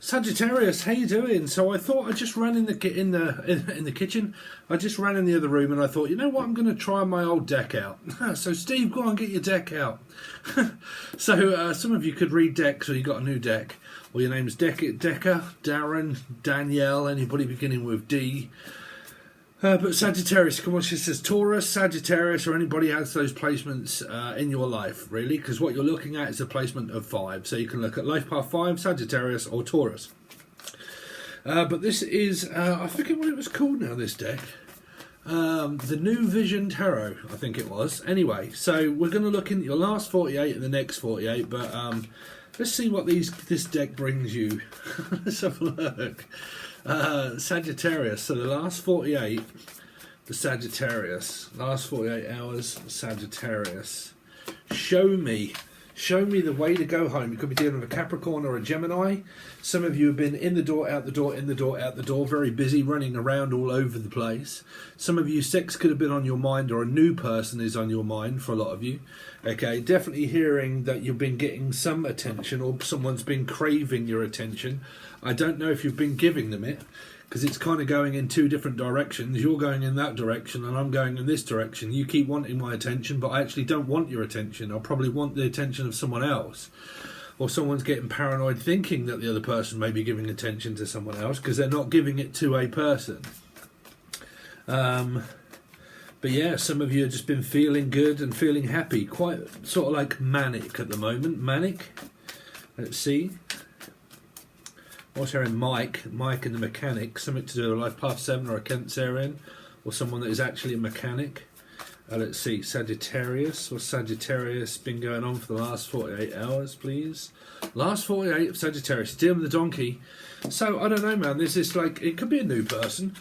Sagittarius, how you doing? So I thought I just ran in the kitchen. I just ran in the other room and I thought, you know what, I'm going to try my old deck out. So Steve, go on, get your deck out. So some of you could read decks, or you got a new deck, or your name's Decker, Darren, Danielle, anybody beginning with D. But Sagittarius, come on, she says Taurus, Sagittarius, or anybody has those placements in your life, really, because what you're looking at is a placement of 5. So you can look at Life Path 5, Sagittarius, or Taurus. But this is, I forget what it was called now, this deck. The New Vision Tarot, I think it was. Anyway, so we're going to look in your last 48 and the next 48, but let's see what this deck brings you. Let's have a look. Sagittarius, so the last 48, the Sagittarius, last 48 hours, Sagittarius. Show me the way to go home. You could be dealing with a Capricorn or a Gemini. Some of you have been in the door, out the door, in the door, out the door, very busy, running around all over the place. Some of you, sex could have been on your mind, or a new person is on your mind for a lot of you. Okay, definitely hearing that you've been getting some attention, or someone's been craving your attention. I don't know if you've been giving them it, because it's kind of going in 2 different directions. You're going in that direction and I'm going in this direction. You keep wanting my attention, but I actually don't want your attention. I'll probably want the attention of someone else. Or someone's getting paranoid thinking that the other person may be giving attention to someone else because they're not giving it to a person. But yeah, some of you have just been feeling good and feeling happy. Quite sort of like manic at the moment. Manic. Let's see. Also in Mike and the mechanic, something to do with Life Path 7 or a Cancerian, or someone that is actually a mechanic. Let's see, Sagittarius. What's Sagittarius been going on for the last 48 hours, please? Last 48 of Sagittarius, dealing with the donkey. So, I don't know, man, there's this, like, it could be a new person,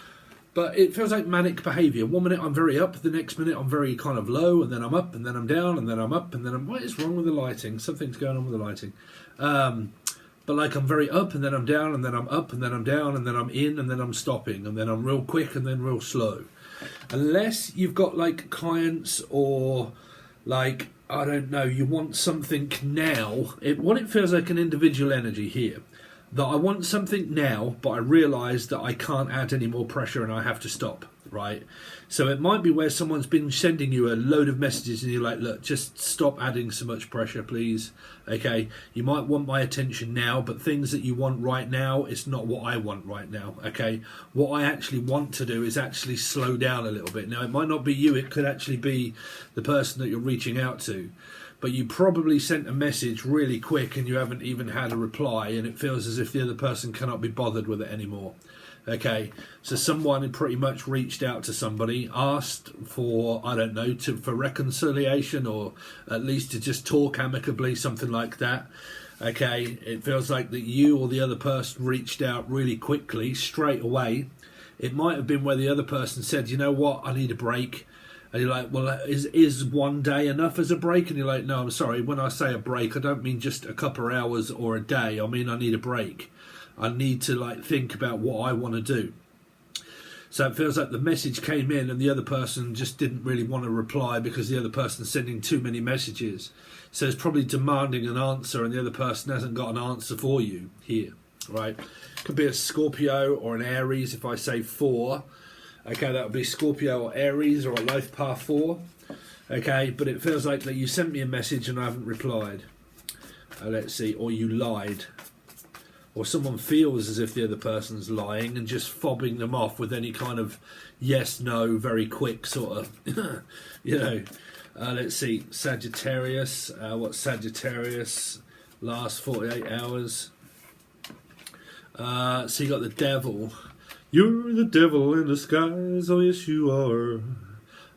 but it feels like manic behaviour. 1 minute I'm very up, the next minute I'm very kind of low, and then I'm up, and then I'm down, and then I'm up, and then I'm... What is wrong with the lighting? Something's going on with the lighting. But like I'm very up and then I'm down and then I'm up and then I'm down and then I'm in and then I'm stopping and then I'm real quick and then real slow. Unless you've got like clients or like, I don't know, you want something now. What it feels like an individual energy here. That I want something now, but I realise that I can't add any more pressure and I have to stop, right? So it might be where someone's been sending you a load of messages and you're like, look, just stop adding so much pressure, please. Okay, you might want my attention now, but things that you want right now, it's not what I want right now, okay? What I actually want to do is actually slow down a little bit. Now, it might not be you, it could actually be the person that you're reaching out to. But you probably sent a message really quick and you haven't even had a reply, and it feels as if the other person cannot be bothered with it anymore. Okay, so someone had pretty much reached out to somebody, asked for, I don't know, for reconciliation, or at least to just talk amicably, something like that. Okay, it feels like that you or the other person reached out really quickly, straight away. It might have been where the other person said, you know what, I need a break. And you're like, well, is 1 day enough as a break? And you're like, no, I'm sorry, when I say a break, I don't mean just a couple of hours or a day. I mean, I need a break. I need to like think about what I want to do. So it feels like the message came in and the other person just didn't really want to reply because the other person's sending too many messages. So it's probably demanding an answer and the other person hasn't got an answer for you here, right? Could be a Scorpio or an Aries if I say 4. Okay, that would be Scorpio or Aries or a Life Path 4. Okay, but it feels like that you sent me a message and I haven't replied. Let's see, or you lied. Or someone feels as if the other person's lying and just fobbing them off with any kind of yes, no, very quick sort of, you know. Let's see, Sagittarius. What's Sagittarius? Last 48 hours. So you got the devil. You're the devil in disguise, oh yes you are.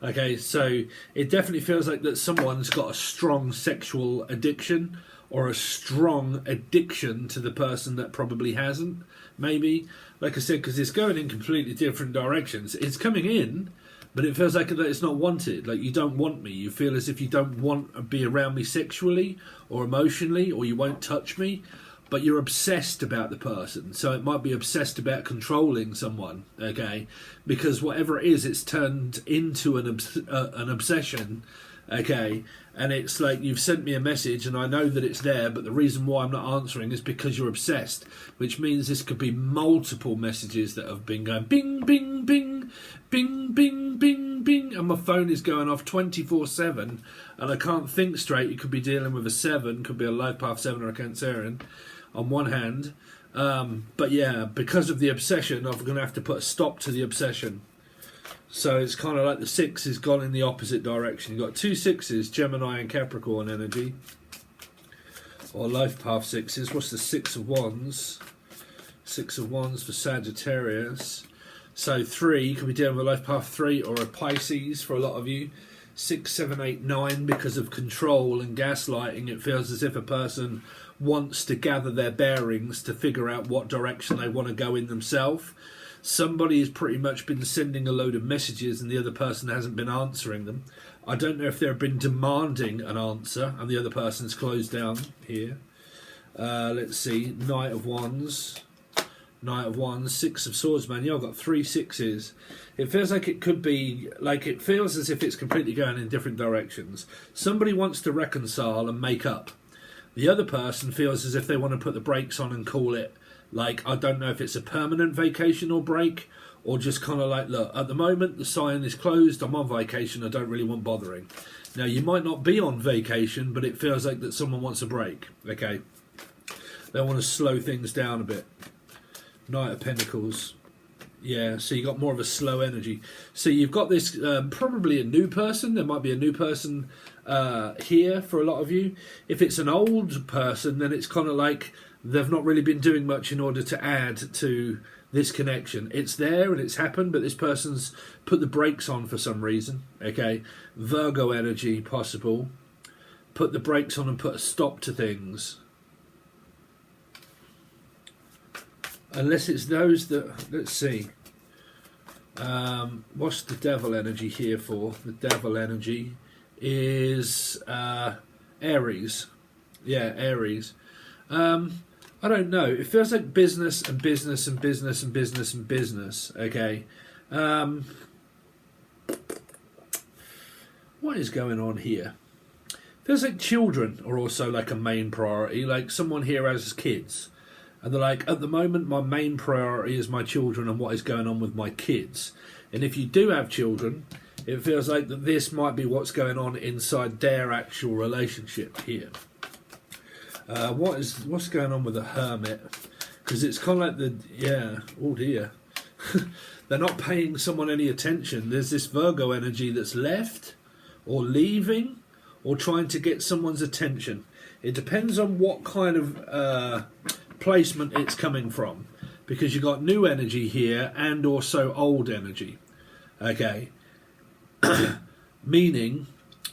Okay, so it definitely feels like that someone's got a strong sexual addiction, or a strong addiction to the person that probably hasn't, maybe. Like I said, because it's going in completely different directions. It's coming in, but it feels like that it's not wanted. Like, you don't want me. You feel as if you don't want to be around me sexually or emotionally, or you won't touch me, but you're obsessed about the person. So it might be obsessed about controlling someone, okay? Because whatever it is, it's turned into an obsession Okay, and it's like you've sent me a message and I know that it's there, but the reason why I'm not answering is because you're obsessed, which means this could be multiple messages that have been going bing, bing, bing, bing, bing, bing, bing, and my phone is going off 24/7 and I can't think straight. You could be dealing with a 7, could be a life path 7 or a Cancerian on one hand, but yeah, because of the obsession, I'm going to have to put a stop to the obsession. So it's kind of like the 6 has gone in the opposite direction. You've got 2 6s, Gemini and Capricorn energy. Or life path 6s. What's the 6 of Wands? 6 of Wands for Sagittarius. So 3, you could be dealing with a life path 3 or a Pisces for a lot of you. 6, 7, 8, 9, because of control and gaslighting, it feels as if a person wants to gather their bearings to figure out what direction they want to go in themselves. Somebody has pretty much been sending a load of messages and the other person hasn't been answering them. I don't know if they've been demanding an answer and the other person's closed down here. Let's see, Knight of Wands. Knight of Wands, 6 of Swords, man. Yeah, I've got 3 6s. It feels like it could be, like it feels as if it's completely going in different directions. Somebody wants to reconcile and make up. The other person feels as if they want to put the brakes on and call it. Like, I don't know if it's a permanent vacation or break, or just kind of like, look, at the moment the sign is closed, I'm on vacation, I don't really want bothering. Now, you might not be on vacation, but it feels like that someone wants a break, okay? They want to slow things down a bit. Knight of Pentacles. Yeah, so you got more of a slow energy. So you've got this, probably a new person. There might be a new person here for a lot of you. If it's an old person, then it's kind of like they've not really been doing much in order to add to this connection. It's there and it's happened, but this person's put the brakes on for some reason. Okay, Virgo energy possible. Put the brakes on and put a stop to things. Unless it's those that, let's see. What's the devil energy here for? The devil energy is Aries. Yeah, Aries. I don't know. It feels like business and business and business and business and business. Okay. What is going on here? Feels like children are also like a main priority. Like someone here has kids. And they're like, at the moment, my main priority is my children and what is going on with my kids. And if you do have children, it feels like that this might be what's going on inside their actual relationship here. What's going on with the Hermit? Because it's kind of like oh dear. They're not paying someone any attention. There's this Virgo energy that's left or leaving or trying to get someone's attention. It depends on what kind of placement it's coming from, because you've got new energy here and also old energy. Okay. Meaning,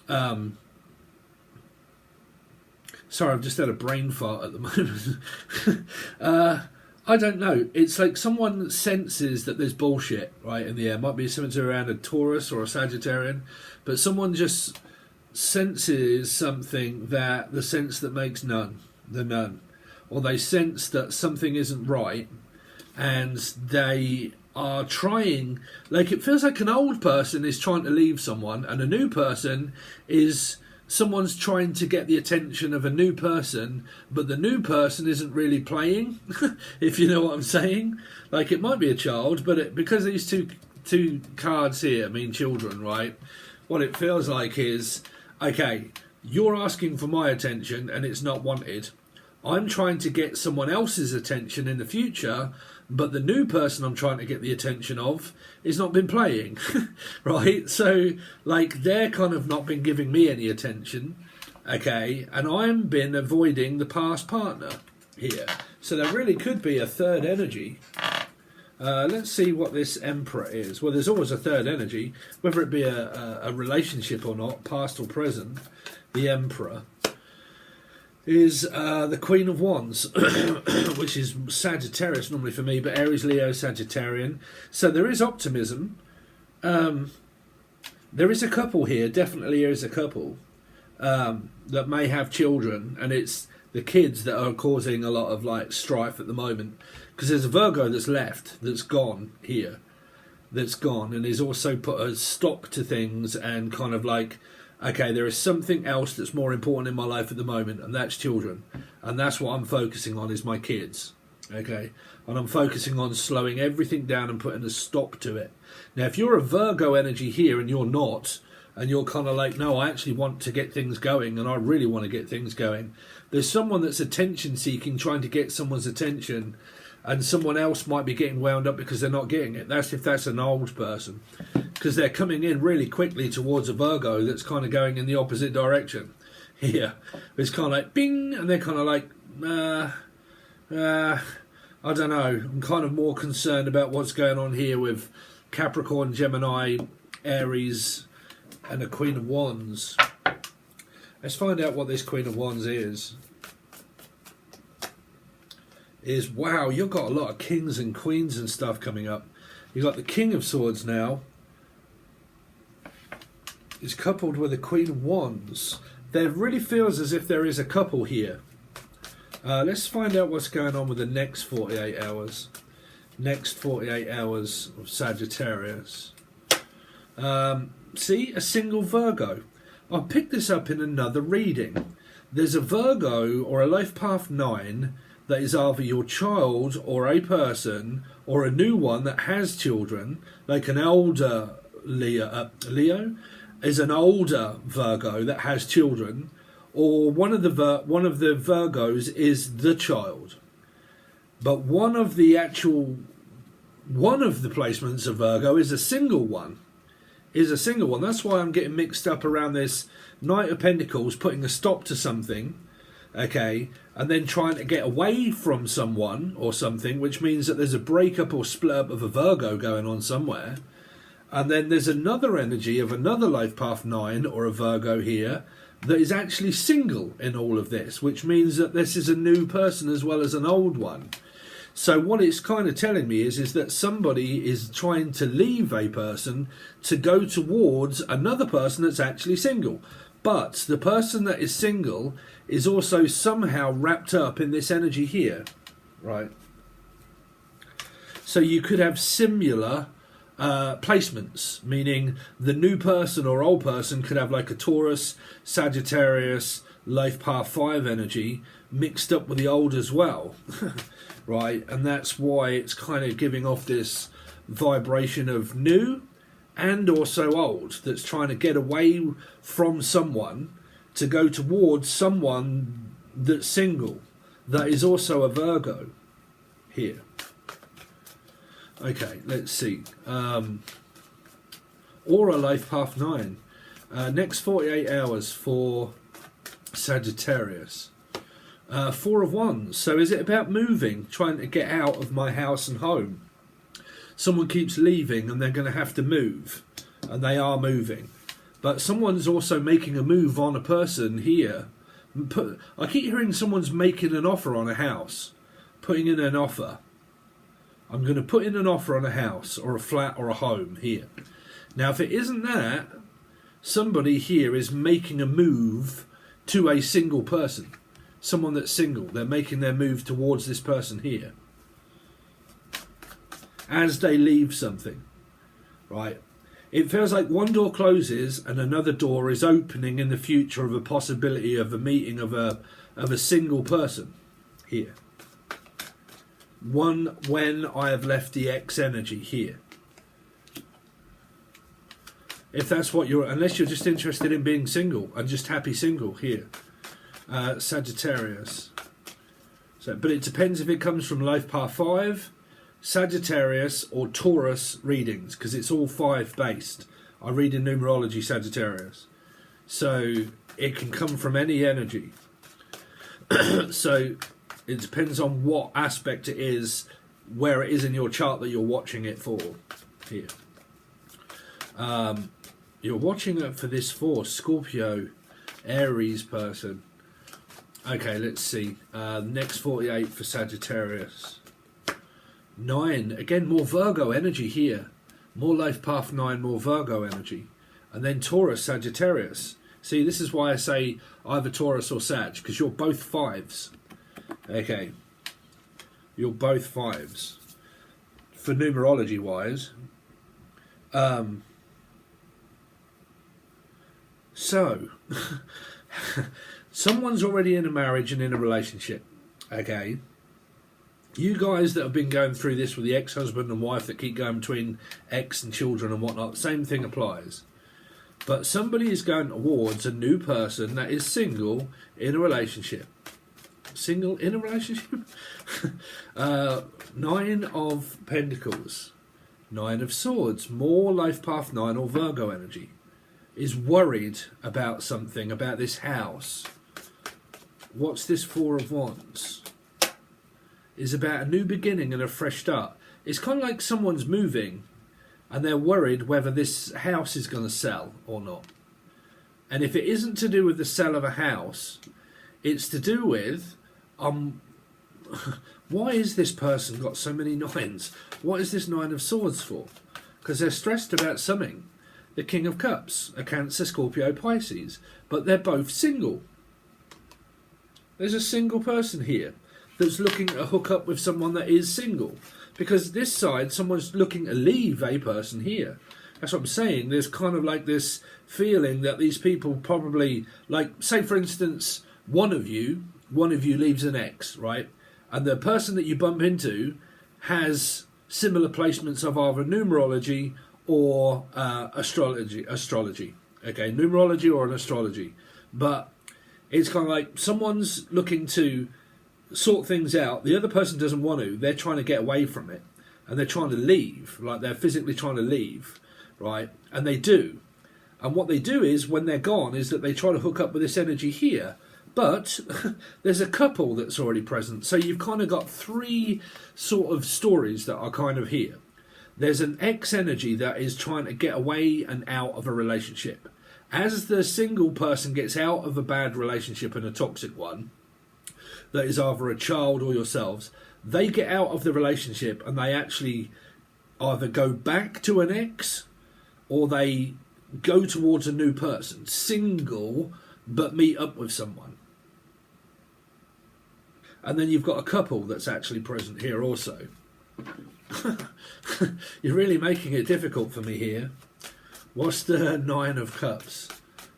sorry, I've just had a brain fart at the moment. I don't know. It's like someone senses that there's bullshit right in the air. Might be something around a Taurus or a Sagittarian, but someone just senses something, that the sense that makes none, or they sense that something isn't right, and they are trying, like it feels like an old person is trying to leave someone, and a new person is, someone's trying to get the attention of a new person, but the new person isn't really playing, if you know what I'm saying. Like it might be a child, but because these two cards here mean children, right? What it feels like is, okay, you're asking for my attention and it's not wanted. I'm trying to get someone else's attention in the future, but the new person I'm trying to get the attention of is not been playing, right? So, like, they're kind of not been giving me any attention, okay? And I've been avoiding the past partner here. So there really could be a third energy. Let's see what this Emperor is. Well, there's always a third energy, whether it be a relationship or not, past or present. The Emperor is the Queen of Wands, which is Sagittarius normally for me, but Aries, Leo, Sagittarian. So there is optimism. There is a couple here, definitely there is a couple that may have children, and it's the kids that are causing a lot of like strife at the moment, because there's a Virgo that's left, that's gone here, that's gone, and he's also put a stop to things and kind of like okay, there is something else that's more important in my life at the moment, and that's children. And that's what I'm focusing on, is my kids. Okay, and I'm focusing on slowing everything down and putting a stop to it. Now, if you're a Virgo energy here and you're not, and you're kind of like, no, I actually want to get things going, and I really want to get things going. There's someone that's attention seeking, trying to get someone's attention, and someone else might be getting wound up because they're not getting it. That's if that's an old person, because they're coming in really quickly towards a Virgo that's kind of going in the opposite direction. Here, it's kind of like bing, and they're kind of like, I don't know. I'm kind of more concerned about what's going on here with Capricorn, Gemini, Aries, and a Queen of Wands. Let's find out what this Queen of Wands is. Wow, you've got a lot of kings and queens and stuff coming up. You've got the King of Swords now. It's coupled with a Queen of Wands. There really feels as if there is a couple here. Let's find out what's going on with the next 48 hours. Next 48 hours of Sagittarius. See, a single Virgo. I picked this up in another reading. There's a Virgo or a life path 9 that is either your child or a person or a new one that has children, like an older Leo is an older Virgo that has children, or one of the Virgos is the child. But one of the placements of Virgo is a single one. That's why I'm getting mixed up around this Knight of Pentacles, putting a stop to something, okay, and then trying to get away from someone or something, which means that there's a breakup or split up of a Virgo going on somewhere. And then there's another energy of another life path 9 or a Virgo here that is actually single in all of this, which means that this is a new person as well as an old one. So what it's kind of telling me is that somebody is trying to leave a person to go towards another person that's actually single. But the person that is single is also somehow wrapped up in this energy here, right? So you could have similar placements, meaning the new person or old person could have like a Taurus, Sagittarius, life path 5 energy mixed up with the old as well. Right, and that's why it's kind of giving off this vibration of new and also old, that's trying to get away from someone to go towards someone that's single, that is also a Virgo here. Okay, let's see. Or a life path 9. Next 48 hours for Sagittarius. 4 of Wands. So is it about moving, trying to get out of my house and home? Someone keeps leaving and they're going to have to move, and they are moving. But someone's also making a move on a person here. I keep hearing someone's making an offer on a house, putting in an offer. I'm going to put in an offer on a house or a flat or a home here. Now, if it isn't that, somebody here is making a move to a single person. Someone that's single, they're making their move towards this person here as they leave something, right? It feels like one door closes and another door is opening in the future of a possibility of a meeting of a single person here. One when I have left the X energy here. If that's what unless you're just interested in being single and just happy single here. Sagittarius. But it depends if it comes from life path 5, Sagittarius or Taurus readings, because it's all 5 based. I read in numerology Sagittarius, so it can come from any energy. So it depends on what aspect it is, where it is in your chart that you're watching it for here. You're watching it for this for Scorpio, Aries person. Okay, let's see. Next 48 for Sagittarius. 9. Again, more Virgo energy here. More life path 9, more Virgo energy. And then Taurus, Sagittarius. See, this is why I say either Taurus or Sag, because you're both 5s. Okay. You're both 5s. For numerology-wise. So, someone's already in a marriage and in a relationship, okay? You guys that have been going through this with the ex-husband and wife that keep going between ex and children and whatnot, same thing applies. But somebody is going towards a new person that is single in a relationship. Single in a relationship? 9 of Pentacles. 9 of Swords. More Life Path 9 or Virgo energy. Is worried about something, about this house. What's this 4 of Wands? Is about a new beginning and a fresh start. It's kind of like someone's moving and they're worried whether this house is going to sell or not. And if it isn't to do with the sale of a house, it's to do with why is this person got so many 9s? What is this 9 of Swords for? Because they're stressed about something. The King of Cups, a Cancer, Scorpio, Pisces, but they're both single. There's a single person here that's looking to hook up with someone that is single. Because this side, someone's looking to leave a person here. That's what I'm saying. There's kind of like this feeling that these people probably, like, say for instance, one of you leaves an ex, right? And the person that you bump into has similar placements of either numerology or astrology. Okay, numerology or an astrology. But it's kind of like someone's looking to sort things out. The other person doesn't want to. They're trying to get away from it. And they're trying to leave. Like they're physically trying to leave. Right? And they do. And what they do is, when they're gone, is that they try to hook up with this energy here. But there's a couple that's already present. So you've kind of got 3 sort of stories that are kind of here. There's an ex energy that is trying to get away and out of a relationship. As the single person gets out of a bad relationship and a toxic one, that is either a child or yourselves, they get out of the relationship and they actually either go back to an ex or they go towards a new person, single, but meet up with someone. And then you've got a couple that's actually present here also. You're really making it difficult for me here. What's the 9 of Cups?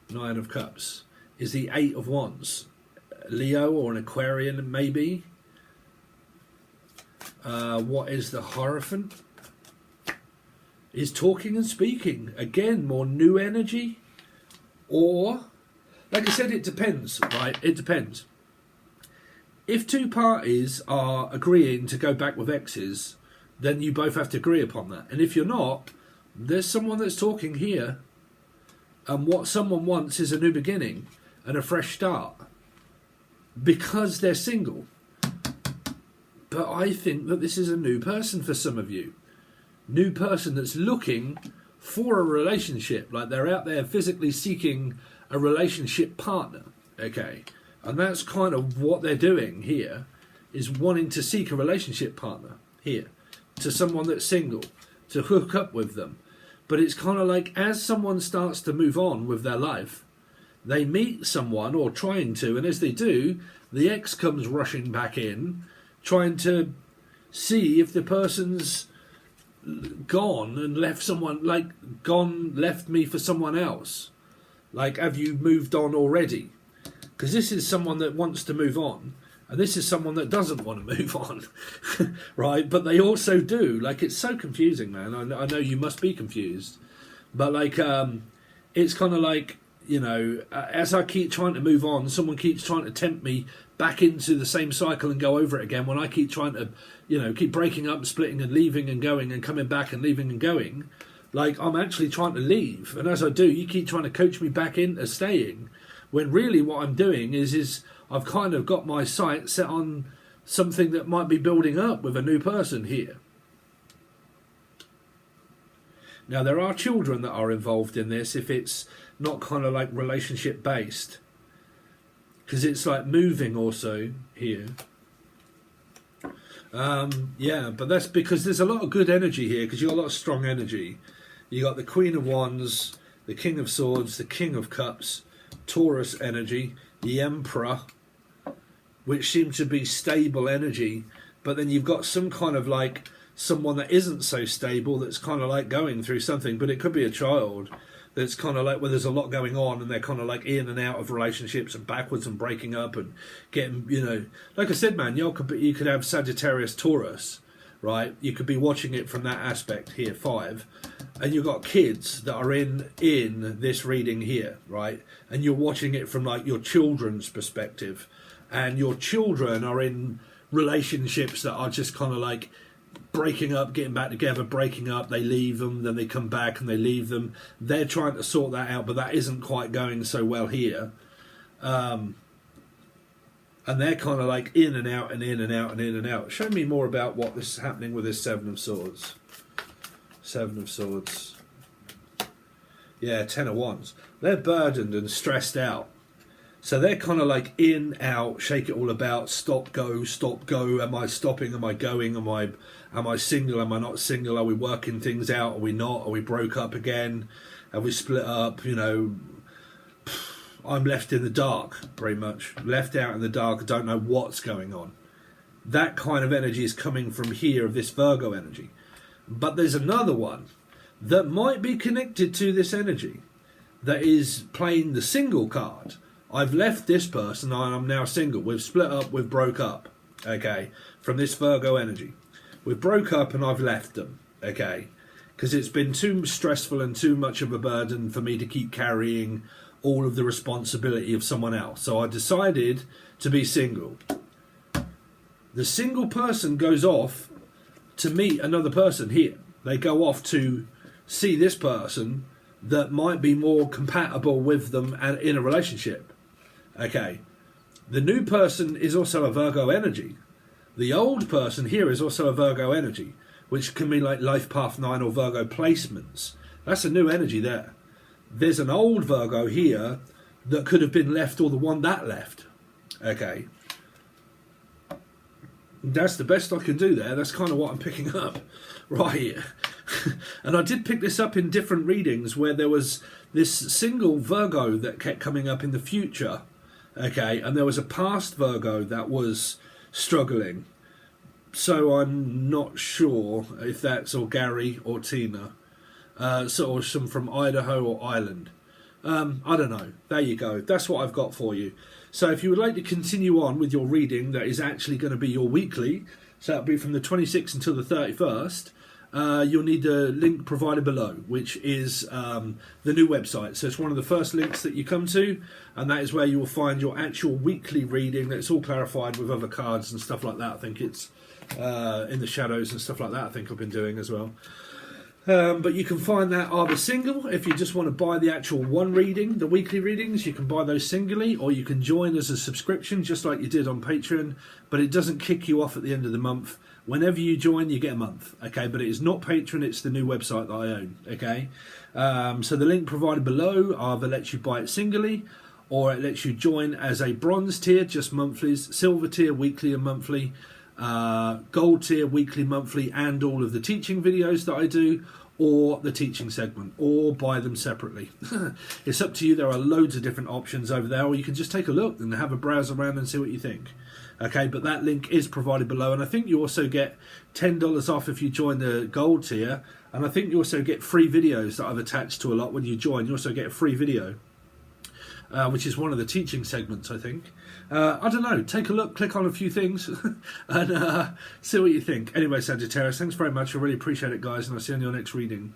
9 of Cups is the 8 of Wands. Leo or an Aquarian maybe. What is the Hierophant? Is talking and speaking. Again, more new energy. Or, like I said, it depends, right? It depends. If 2 parties are agreeing to go back with exes, then you both have to agree upon that. And if you're not, there's someone that's talking here. And what someone wants is a new beginning and a fresh start. Because they're single. But I think that this is a new person for some of you. New person that's looking for a relationship. Like they're out there physically seeking a relationship partner. Okay. And that's kind of what they're doing here. Is wanting to seek a relationship partner here. To someone that's single. To hook up with them. But it's kind of like as someone starts to move on with their life, they meet someone, or trying to, and as they do, the ex comes rushing back in, trying to see if the person's gone and left someone, like, left me for someone else. Like, have you moved on already? Because this is someone that wants to move on, and this is someone that doesn't want to move on, right? But they also do. Like, it's so confusing, man. I know you must be confused. But, like, it's kind of like, you know, as I keep trying to move on, someone keeps trying to tempt me back into the same cycle and go over it again when I keep trying to, you know, keep breaking up, splitting and leaving and going and coming back and leaving and going. Like, I'm actually trying to leave. And as I do, you keep trying to coach me back into staying. When really what I'm doing is I've kind of got my sight set on something that might be building up with a new person here. Now, there are children that are involved in this if it's not kind of like relationship based. Because it's like moving also here. Yeah, but that's because there's a lot of good energy here, because you've got a lot of strong energy. You got the Queen of Wands, the King of Swords, the King of Cups, Taurus energy, the Emperor, which seem to be stable energy. But then you've got some kind of like someone that isn't so stable, that's kind of like going through something, but it could be a child that's kind of like where there's a lot going on, and they're kind of like in and out of relationships and backwards and breaking up and getting, you know, like I said, man, you could have Sagittarius Taurus, right? You could be watching it from that aspect here, 5, and you've got kids that are in this reading here, right? And you're watching it from like your children's perspective, and your children are in relationships that are just kind of like breaking up, getting back together, breaking up, they leave them, then they come back and they leave them. They're trying to sort that out, but that isn't quite going so well here. And they're kind of like in and out and in and out and in and out. Show me more about what is happening with this 7 of Swords. 7 of Swords. Yeah, 10 of Wands. They're burdened and stressed out. So they're kind of like in, out, shake it all about, stop, go, am I stopping, am I going, am I single, am I not single, are we working things out, are we not, are we broke up again, have we split up, you know, I'm left in the dark, very much, left out in the dark, I don't know what's going on. That kind of energy is coming from here, of this Virgo energy. But there's another one that might be connected to this energy, that is playing the single card. I've left this person and I'm now single. We've split up, we've broke up, okay, from this Virgo energy. We've broke up and I've left them, okay, because it's been too stressful and too much of a burden for me to keep carrying all of the responsibility of someone else. So I decided to be single. The single person goes off to meet another person here. They go off to see this person that might be more compatible with them and in a relationship. Okay, the new person is also a Virgo energy. The old person here is also a Virgo energy, which can be like Life Path 9 or Virgo placements. That's a new energy there. There's an old Virgo here that could have been left, or the one that left. Okay, that's the best I can do there. That's kind of what I'm picking up right here. And I did pick this up in different readings where there was this single Virgo that kept coming up in the future. Okay, and there was a past Virgo that was struggling. So I'm not sure if that's or Gary or Tina. Or some from Idaho or Ireland. I don't know. There you go. That's what I've got for you. So if you would like to continue on with your reading, that is actually going to be your weekly. So that'll be from the 26th until the 31st. You'll need the link provided below, which is the new website. So it's one of the first links that you come to, and that is where you will find your actual weekly reading that's all clarified with other cards and stuff like that. I think it's in the shadows and stuff like that, I think I've been doing as well. But you can find that either single, if you just want to buy the actual one reading, the weekly readings, you can buy those singly, or you can join as a subscription, just like you did on Patreon, but it doesn't kick you off at the end of the month. Whenever you join, you get a month, okay? But it is not Patreon, it's the new website that I own, okay? So the link provided below either lets you buy it singly, or it lets you join as a bronze tier, just monthlies, silver tier, weekly and monthly, gold tier, weekly, monthly, and all of the teaching videos that I do, or the teaching segment, or buy them separately. It's up to you. There are loads of different options over there, or you can just take a look and have a browse around and see what you think. Okay, but that link is provided below, and I think you also get $10 off if you join the gold tier, and I think you also get free videos that I've attached to a lot when you join. You also get a free video, which is one of the teaching segments, I think. I don't know, take a look, click on a few things, and see what you think. Anyway, Sagittarius, thanks very much. I really appreciate it, guys, and I'll see you on your next reading.